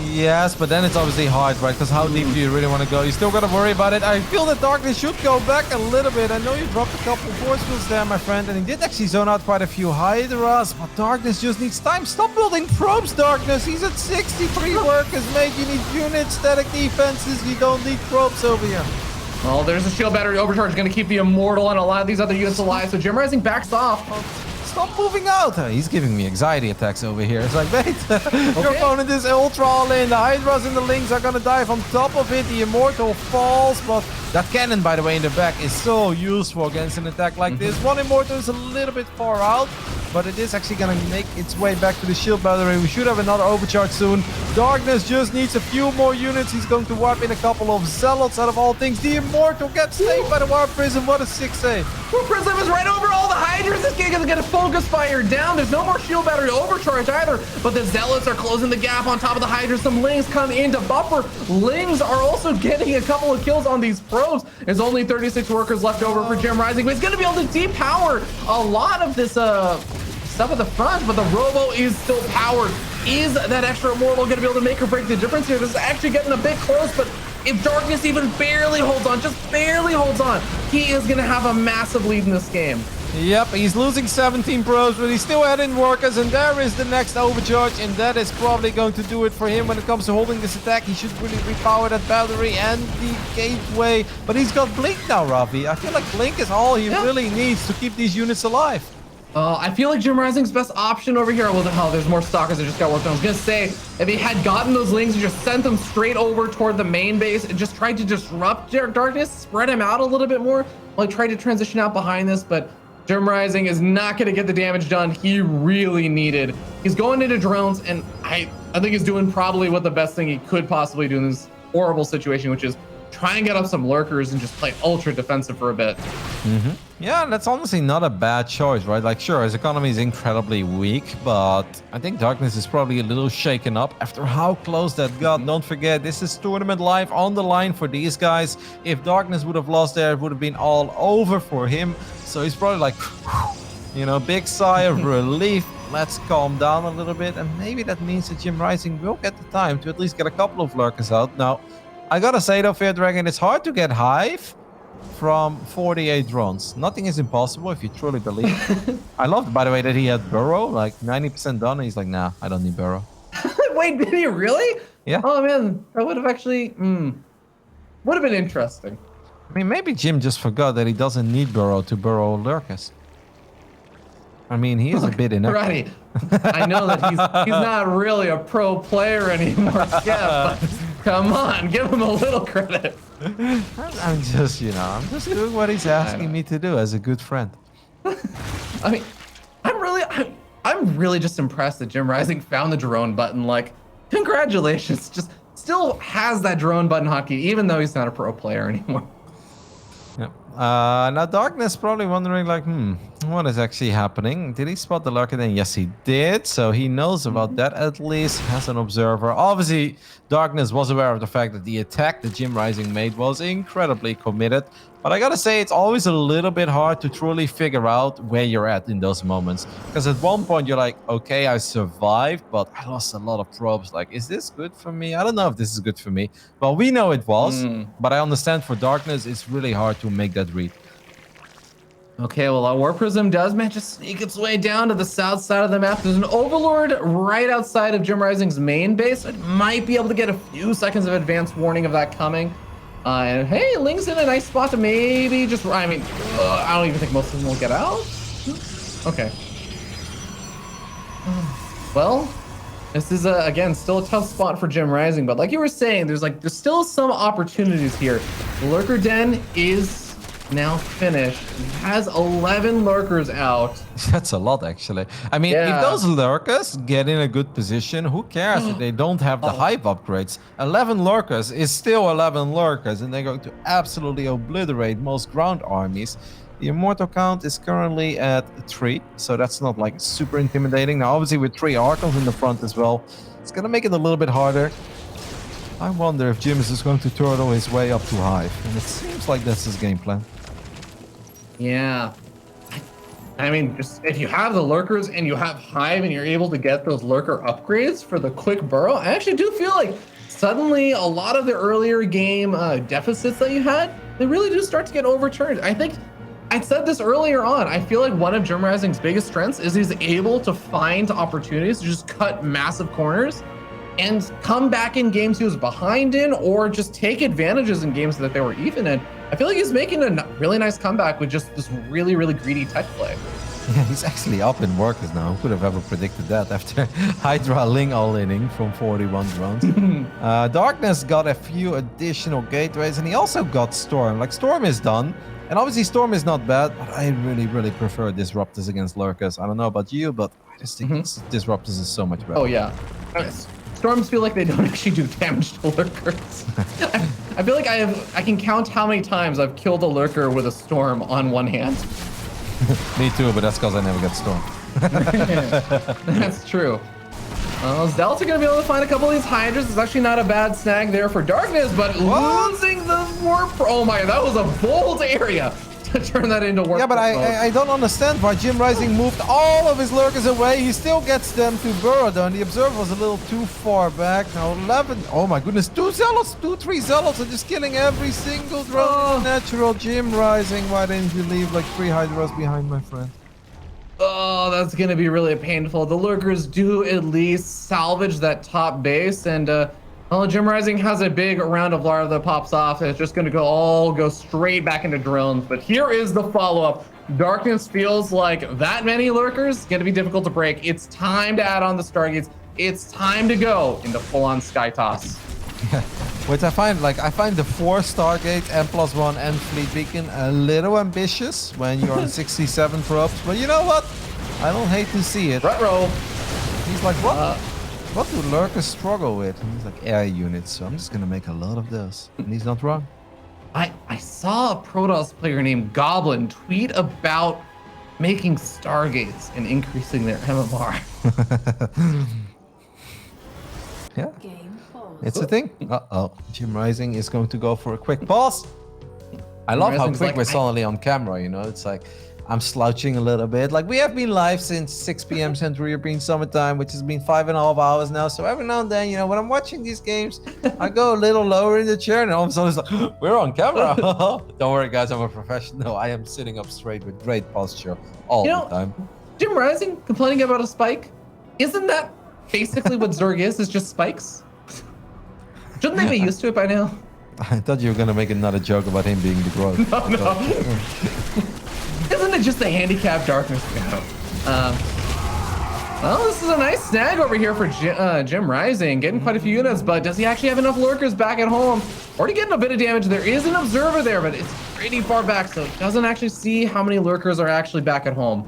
Yes, but then it's obviously hard, right? Because how deep do you really want to go? You still got to worry about it. I feel that Darkness should go back a little bit. I know you dropped a couple force fields there, my friend, and he did actually zone out quite a few Hydras, but Darkness just needs time. Stop building probes, Darkness. He's at 63 workers, mate. You need units, static defenses. You don't need probes over here. Well, there's a shield battery overcharge going to keep the Immortal and a lot of these other units alive, so Jimrising backs off. Stop moving out. He's giving me anxiety attacks over here. It's like, mate, your opponent is ultra all in. The Hydras and the Lings are going to dive on top of it. The Immortal falls, but that cannon, by the way, in the back is so useful against an attack like this. One Immortal is a little bit far out, but it is actually going to make its way back to the shield battery. We should have another overcharge soon. Darkness just needs a few more units. He's going to wipe in a couple of Zealots out of all things. The Immortal gets saved by the Warp Prism. What a sick save. Prism is right over all the Hydras. This gig is going to focus fire down. There's no more shield battery to overcharge either, but the Zealots are closing the gap on top of the Hydras. Some Lings come in to buffer. Lings are also getting a couple of kills on these probes. There's only 36 workers left over for Jimrising, but he's going to be able to depower a lot of this stuff at the front, but the Robo is still powered. Is that extra Immortal going to be able to make or break the difference here? This is actually getting a bit close, but if Darkness even barely holds on, just barely holds on, he is going to have a massive lead in this game. Yep, he's losing 17 probes, but he's still adding workers, and there is the next overcharge, and that is probably going to do it for him when it comes to holding this attack. He should really repower that battery and the gateway, but he's got Blink now, Ravi. I feel like Blink is all he really needs to keep these units alive. I feel like Jimrising's best option over here. Well, the hell, there's more stalkers that just got worked on. I was gonna say, if he had gotten those Lings and just sent them straight over toward the main base and just tried to disrupt Darkness, spread him out a little bit more, like try to transition out behind this, but Jimrising is not gonna get the damage done he really needed. He's going into drones, and I think he's doing probably what the best thing he could possibly do in this horrible situation, which is try and get up some lurkers and just play ultra defensive for a bit. Yeah, that's honestly not a bad choice, right? Like, sure, his economy is incredibly weak, but I think Darkness is probably a little shaken up after how close that got. Don't forget, this is tournament life on the line for these guys. If Darkness would have lost there, it would have been all over for him. So he's probably like, you know, big sigh of relief. Let's calm down a little bit. And maybe that means that Jimrising will get the time to at least get a couple of lurkers out. Now, I gotta say though, Fair Dragon, it's hard to get Hive from 48 drones. Nothing is impossible if you truly believe. I loved, by the way, that he had Burrow, like 90% done. And he's like, nah, I don't need Burrow. Wait, did he really? Yeah. Oh man, that would have actually, would have been interesting. I mean, maybe Jim just forgot that he doesn't need Burrow to burrow lurkers. I mean, he is a bit inaccurate. Right. I know that he's not really a pro player anymore. Yeah, but come on, give him a little credit. I'm just doing what he's asking me to do as a good friend. I mean, I'm really just impressed that Jimrising found the drone button. Like, congratulations. Just still has that drone button hotkey, even though he's not a pro player anymore. Yeah. Now Darkness probably wondering like, what is actually happening? Did he spot the lurker then? Yes, he did. So he knows about that at least, has an observer. Obviously, Darkness was aware of the fact that the attack that Jimrising made was incredibly committed. But I gotta say, it's always a little bit hard to truly figure out where you're at in those moments. Because at one point you're like, okay, I survived, but I lost a lot of probes. Like, is this good for me? I don't know if this is good for me. Well, we know it was, but I understand for Darkness, it's really hard to make that read. Okay, well, our War Prism does manage to sneak its way down to the south side of the map. There's an Overlord right outside of Jimrising's main base. It might be able to get a few seconds of advance warning of that coming. And hey, Ling's in a nice spot to maybe just, I mean, I don't even think most of them will get out. Okay. Well, this is, again, still a tough spot for Jimrising, but like you were saying, there's still some opportunities here. The Lurker Den is now finished. He has 11 lurkers out. That's a lot, actually. I mean, if those lurkers get in a good position, who cares if they don't have the hive upgrades? 11 lurkers is still 11 lurkers, and they're going to absolutely obliterate most ground armies. The immortal count is currently at 3, so that's not like super intimidating. Now, obviously, with 3 Archons in the front as well, it's going to make it a little bit harder. I wonder if Jim is just going to turtle his way up to hive, and it seems like that's his game plan. Yeah. I mean, just if you have the lurkers and you have hive and you're able to get those lurker upgrades for the quick burrow, I actually do feel like suddenly a lot of the earlier game deficits that you had, they really do start to get overturned. I think I said this earlier on. I feel like one of Jimrising's biggest strengths is he's able to find opportunities to just cut massive corners and come back in games he was behind in, or just take advantages in games that they were even in. I feel like he's making a really nice comeback with just this really, really greedy tech play. Yeah, he's actually up in workers now. Who could have ever predicted that after Hydra Ling all-inning from 41 drones? Darkness got a few additional gateways, and he also got Storm. Like, Storm is done, and obviously Storm is not bad, but I really, really prefer Disruptors against Lurkers. I don't know about you, but I just think Disruptors is so much better. Oh, yeah. Storms feel like they don't actually do damage to lurkers. I feel like I can count how many times I've killed a lurker with a storm on one hand. Me too, but that's because I never get stormed. That's true. Zelts are going to be able to find a couple of these Hydras. It's actually not a bad snag there for Darkness, but losing the Warp... Oh my, that was a bold area to turn that into Warp. Yeah, but I don't understand why Jimrising moved all of his lurkers away. He still gets them to burrow though, and the Observer was a little too far back. Now 11... Oh my goodness, 2 Zealots, 3 Zealots are just killing every single drone. Natural Jimrising. Why didn't you leave like 3 Hydras behind, my friend? Oh, that's going to be really painful. The lurkers do at least salvage that top base, and well, Jimrising has a big round of larva that pops off, and it's just going to go straight back into drones. But here is the follow-up. Darkness feels like that many lurkers going to be difficult to break. It's time to add on the Stargates. It's time to go into full-on Sky Toss. Yeah. Which I find the 4 Stargate, M+1 and Fleet Beacon a little ambitious when you're on 67 probes. But you know what? I don't hate to see it. Retro. He's like, what do lurkers struggle with? And he's like, air units, so I'm just gonna make a lot of those. And he's not wrong. I saw a Protoss player named Goblin tweet about making Stargates and increasing their MMR. Yeah. It's a thing. Uh-oh. Jimrising is going to go for a quick pause. I love how quick we're suddenly on camera, you know? It's like, I'm slouching a little bit. Like, we have been live since 6 p.m. Central European Summertime, which has been 5.5 hours now. So every now and then, you know, when I'm watching these games, I go a little lower in the chair, and all of a sudden it's like, we're on camera. Don't worry, guys, I'm a professional. I am sitting up straight with great posture all the time. Jimrising complaining about a spike. Isn't that basically what Zerg is just spikes? Shouldn't they be used to it by now? I thought you were going to make another joke about him being the growth. No. Isn't it just the handicap Darkness? Well, this is a nice snag over here for Jimrising, getting quite a few units, but does he actually have enough lurkers back at home? Already getting a bit of damage. There is an observer there, but it's pretty far back, so it doesn't actually see how many lurkers are actually back at home.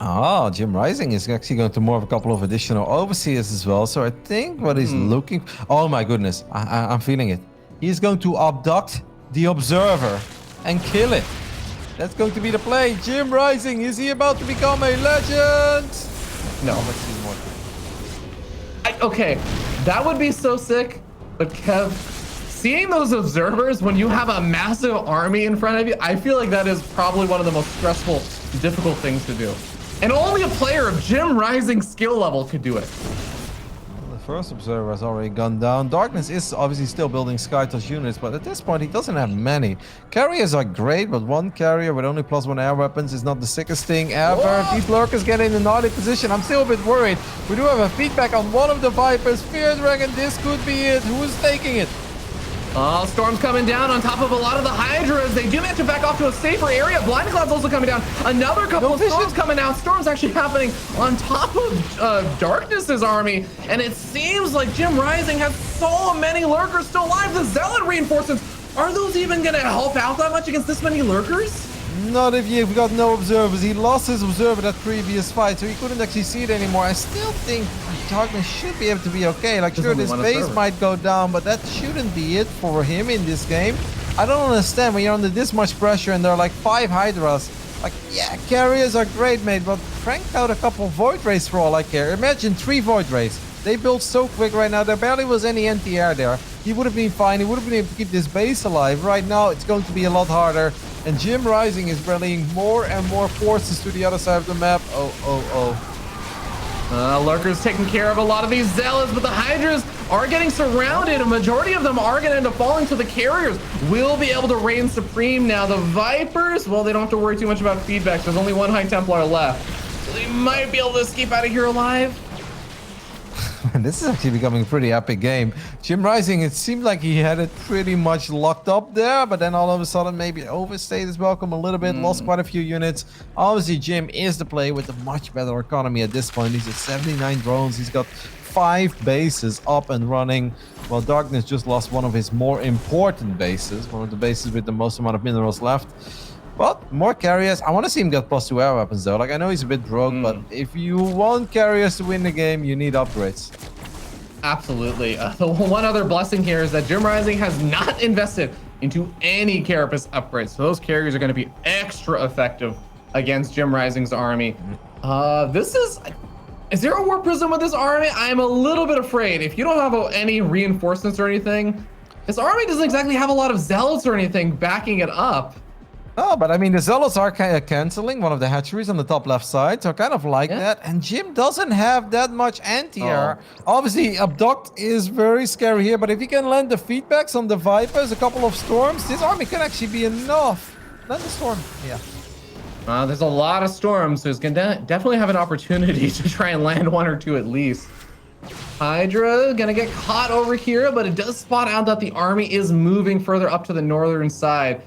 Oh, Jimrising is actually going to morph a couple of additional overseers as well. So I think what he's looking... Oh my goodness, I'm feeling it. He's going to abduct the observer and kill it. That's going to be the play. Jimrising, is he about to become a legend? No. Let's see more. Okay, that would be so sick. But Kev, seeing those observers when you have a massive army in front of you, I feel like that is probably one of the most stressful, difficult things to do. And only a player of Jimrising's skill level could do it. The first observer has already gone down. Darkness is obviously still building Skytoss units, but at this point he doesn't have many. Carriers are great, but one carrier with only +1 air weapons is not the sickest thing ever. Whoa! These lurkers get in an early position. I'm still a bit worried. We do have a feedback on one of the Vipers. Fear Dragon, this could be it. Who is taking it? Storm's coming down on top of a lot of the Hydras. They do manage to back off to a safer area. Blind Cloud's also coming down. Another couple of storms coming down. Storm's actually happening on top of Darkness's army. And it seems like Jimrising has so many lurkers still alive. The Zealot reinforcements, are those even going to help out that much against this many lurkers? Not if you've got no observers. He lost his observer that previous fight, so he couldn't actually see it anymore. I still think Darkness should be able to be okay. Like, sure, this base might go down, but that shouldn't be it for him in this game. I don't understand when you're under this much pressure and there are like 5 Hydras. Like, yeah, carriers are great, mate, but crank out a couple Void Rays for all I care. Imagine 3 Void Rays. They built so quick right now. There barely was any anti-air there. He would have been fine. He would have been able to keep this base alive. Right now, it's going to be a lot harder. And Jimrising is rallying more and more forces to the other side of the map. Lurkers taking care of a lot of these Zealots, but the Hydras are getting surrounded. A majority of them are going to end up falling to the carriers. Will be able to reign supreme now. The Vipers, well, they don't have to worry too much about feedbacks. There's only one High Templar left. So they might be able to escape out of here alive. This is actually becoming a pretty epic game. Jimrising, it seemed like he had it pretty much locked up there, but then all of a sudden maybe overstayed his welcome a little bit, lost quite a few units. Obviously, Jim is the play with a much better economy at this point. He's at 79 drones. He's got 5 bases up and running, while Darkness just lost one of his more important bases, one of the bases with the most amount of minerals left. But more carriers. I want to see him get +2 air weapons though. Like, I know he's a bit broke, but if you want carriers to win the game, you need upgrades. Absolutely. The one other blessing here is that Jimrising has not invested into any carapace upgrades. So those carriers are going to be extra effective against Jimrising's army. Is there a Warp Prism with this army? I'm a little bit afraid. If you don't have any reinforcements or anything, this army doesn't exactly have a lot of Zealots or anything backing it up. Oh, but I mean, the Zealots are kind of canceling one of the hatcheries on the top left side, so I kind of like that. And Jim doesn't have that much anti-air. Obviously, Abduct is very scary here, but if he can land the feedbacks on the Vipers, a couple of storms, this army can actually be enough. Land the storm. Yeah. There's a lot of storms, so he's gonna definitely have an opportunity to try and land 1 or 2 at least. Hydra gonna get caught over here, but it does spot out that the army is moving further up to the northern side.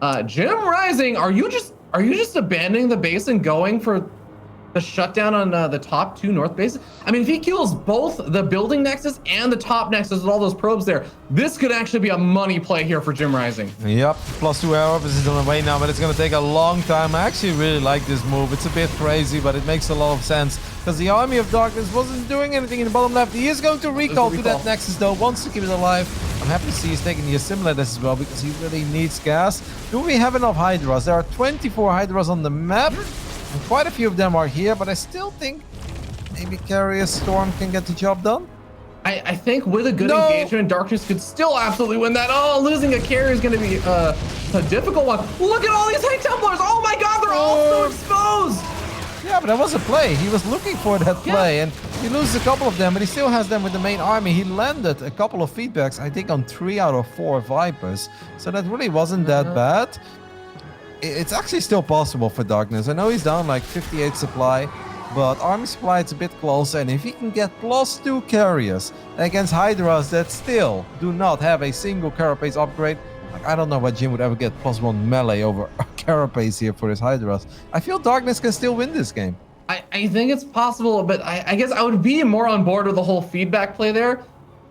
Jimrising, are you just abandoning the base and going for the shutdown on the top 2 north bases? I mean, if he kills both the building nexus and the top nexus with all those probes there, this could actually be a money play here for Jimrising. Yep, +2 air weapons is on the way now, but it's going to take a long time. I actually really like this move. It's a bit crazy, but it makes a lot of sense because the Army of Darkness wasn't doing anything in the bottom left. He is going to recall to that nexus though, wants to keep it alive. I'm happy to see he's taking the assimilators as well because he really needs gas. Do we have enough Hydras? There are 24 Hydras on the map. And quite a few of them are here, but I still think maybe Carrier Storm can get the job done. I think with a good engagement, Darkness could still absolutely win that. Oh, losing a carrier is going to be a difficult one. Look at all these High Templars. Oh my God, they're all so exposed. Yeah, but that was a play. He was looking for that play, and he loses a couple of them, but he still has them with the main army. He landed a couple of feedbacks, I think, on 3 out of 4 Vipers. So that really wasn't that bad. It's actually still possible for Darkness. I know he's down like 58 supply, but army supply is a bit closer, and if he can get +2 carriers against Hydras that still do not have a single carapace upgrade, like, I don't know why Jim would ever get +1 melee over a carapace here for his Hydras. I feel Darkness can still win this game. I think it's possible, but I guess I would be more on board with the whole feedback play there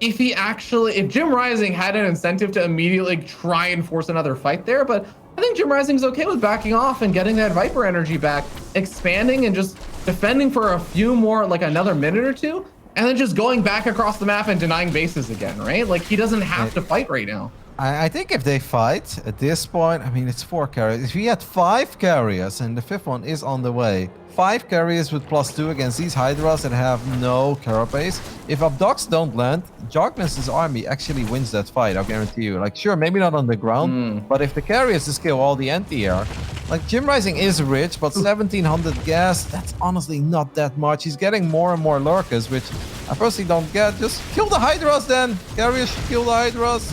if Jimrising had an incentive to immediately try and force another fight there, but I think Jimrising's okay with backing off and getting that Viper energy back, expanding and just defending for a few more, like another minute or two, and then just going back across the map and denying bases again, right? Like he doesn't have to fight right now. I think if they fight at this point, I mean, it's 4 carriers. If we had 5 carriers and the 5th one is on the way, 5 carriers with +2 against these Hydras that have no carapace. If Abducts don't land, Darkness's army actually wins that fight, I'll guarantee you. Like, sure, maybe not on the ground, but if the carriers just kill all the anti-air, like Jimrising is rich, but 1700 gas, that's honestly not that much. He's getting more and more lurkers, which I personally don't get. Just kill the Hydras then. Carriers should kill the Hydras.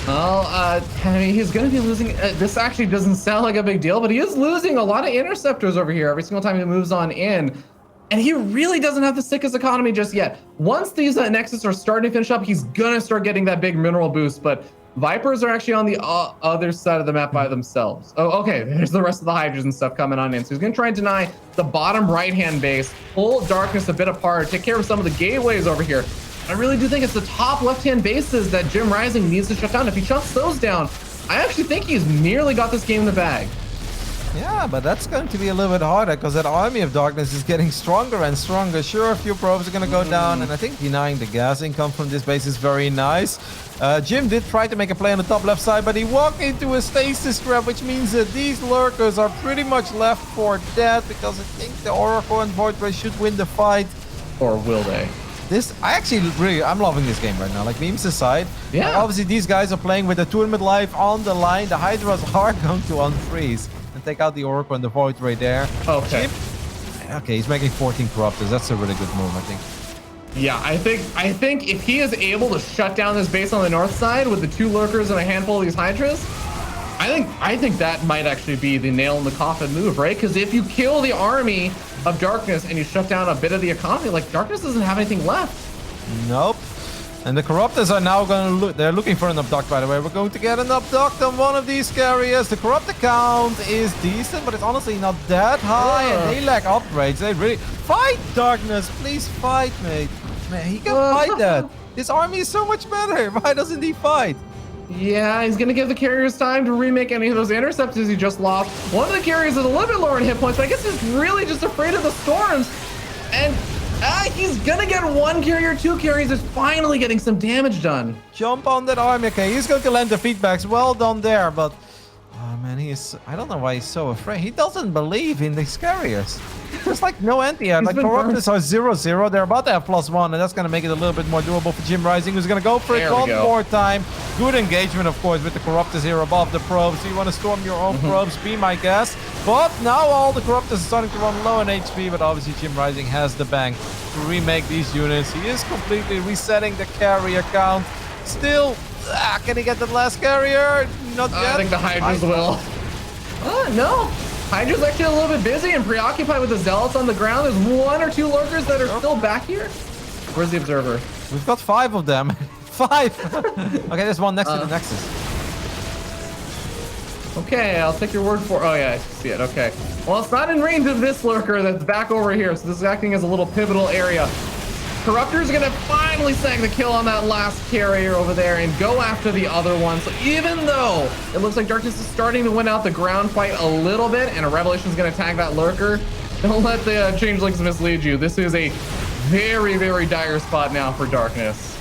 Well, I mean, he's going to be losing. This actually doesn't sound like a big deal, but he is losing a lot of interceptors over here every single time he moves on in. And he really doesn't have the sickest economy just yet. Once these Nexus are starting to finish up, he's going to start getting that big mineral boost. But Vipers are actually on the other side of the map by themselves. Oh, okay. There's the rest of the Hydras and stuff coming on in. So he's going to try and deny the bottom right-hand base, pull Darkness a bit apart, take care of some of the gateways over here. I really do think it's the top left-hand bases that Jimrising needs to shut down. If he shuts those down, I actually think he's nearly got this game in the bag. Yeah, but that's going to be a little bit harder because that army of darkness is getting stronger and stronger. Sure, a few probes are going to go down, and I think denying the gas income from this base is very nice. Jim did try to make a play on the top left side, but he walked into a stasis trap, which means that these lurkers are pretty much left for dead because I think the Oracle and Void Ray should win the fight. Or will they? I'm loving this game right now. Like, memes aside, yeah. Obviously these guys are playing with the tournament life on the line. The Hydras are going to unfreeze and take out the Oracle and the Void Ray there. Okay. Okay, he's making 14 Corruptors. That's a really good move, I think. Yeah, I think if he is able to shut down this base on the north side with the 2 lurkers and a handful of these Hydras, I think that might actually be the nail in the coffin move, right? Because if you kill the army of Darkness and you shut down a bit of the economy, like Darkness doesn't have anything left. Nope. And the Corruptors are now going to look. They're looking for an Abduct, by the way. We're going to get an Abduct on one of these carriers. The Corruptor count is decent, but it's honestly not that high. And they lack upgrades. They really fight Darkness. Please fight, mate. Man, he can fight that. This army is so much better. Why doesn't he fight? Yeah, he's going to give the carriers time to remake any of those interceptors he just lost. One of the carriers is a little bit lower in hit points, but I guess he's really just afraid of the storms. And he's going to get 1 carrier, 2 carriers, is finally getting some damage done. Jump on that army. Okay, he's going to land the feedbacks. Well done there, but... Oh, man, I don't know why he's so afraid. He doesn't believe in these carriers. There's like no anti-air. Like Corruptors are 0-0. They're about to have +1, and that's going to make it a little bit more doable for Jimrising, who's going to go for it one more time. Good engagement, of course, with the Corruptors here above the probes. So you want to storm your own probes, be my guest. But now all the Corruptors are starting to run low on HP, but obviously Jimrising has the bank to remake these units. He is completely resetting the carrier count. Still, can he get the last carrier? Not yet. I think the Hydras will. No. Hydra's actually a little bit busy and preoccupied with the Zealots on the ground. There's 1 or 2 lurkers that are still back here. Where's the Observer? We've got 5 of them. 5! Okay, there's one next to the Nexus. Okay, I'll take your word for it. Oh, yeah, I see it. Okay. Well, it's not in range of this lurker that's back over here, so this is acting as a little pivotal area. Corruptors are going to finally snag the kill on that last carrier over there and go after the other one. So even though it looks like Darkness is starting to win out the ground fight a little bit and a Revelation is going to tag that lurker, don't let the changelings mislead you. This is a very, very dire spot now for Darkness.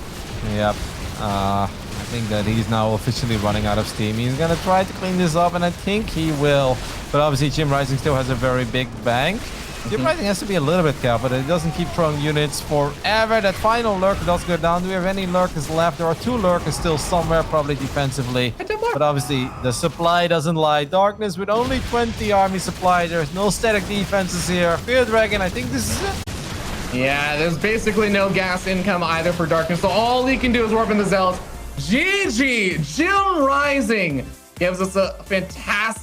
Yep. I think that he's now officially running out of steam. He's going to try to clean this up, and I think he will. But obviously, Jimrising still has a very big bank. Jimrising has to be a little bit careful that he doesn't keep throwing units forever. That final lurker does go down. Do we have any lurkers left? There are 2 lurkers still somewhere, probably defensively. But obviously, the supply doesn't lie. Darkness with only 20 army supply. There's no static defenses here. Fear Dragon, I think this is it. Yeah, there's basically no gas income either for Darkness. So all he can do is warp in the Zealots. GG! Jimrising gives us a fantastic